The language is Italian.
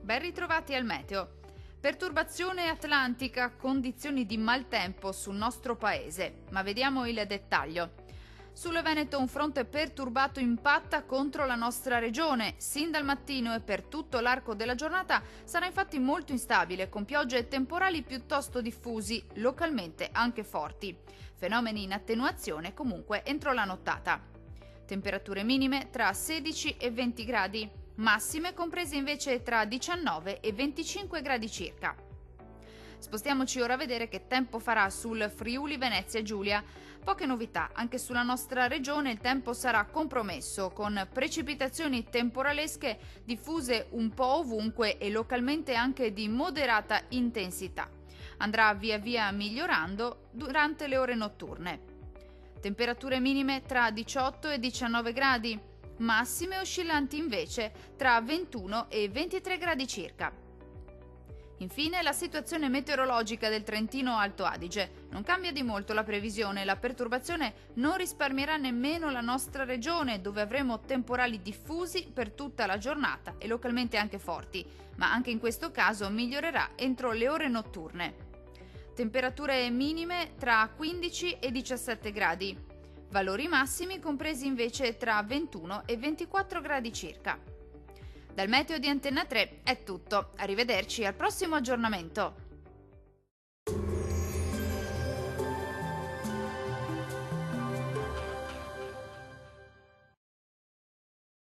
ben ritrovati al meteo. Perturbazione atlantica, condizioni di maltempo sul nostro paese, ma vediamo il dettaglio. Sul Veneto un fronte perturbato impatta contro la nostra regione. Sin dal mattino e per tutto l'arco della giornata sarà infatti molto instabile, con piogge e temporali piuttosto diffusi, localmente anche forti. Fenomeni in attenuazione comunque entro la nottata. Temperature minime tra 16 e 20 gradi, massime comprese invece tra 19 e 25 gradi circa. Spostiamoci ora a vedere che tempo farà sul Friuli Venezia Giulia. Poche novità, anche sulla nostra regione il tempo sarà compromesso, con precipitazioni temporalesche diffuse un po' ovunque e localmente anche di moderata intensità. Andrà via via migliorando durante le ore notturne. Temperature minime tra 18 e 19 gradi, massime oscillanti invece tra 21 e 23 gradi circa. Infine, la situazione meteorologica del Trentino Alto Adige. Non cambia di molto la previsione, la perturbazione non risparmierà nemmeno la nostra regione, dove avremo temporali diffusi per tutta la giornata e localmente anche forti, ma anche in questo caso migliorerà entro le ore notturne. Temperature minime tra 15 e 17 gradi, valori massimi compresi invece tra 21 e 24 gradi circa. Dal meteo di Antenna 3 è tutto, arrivederci al prossimo aggiornamento.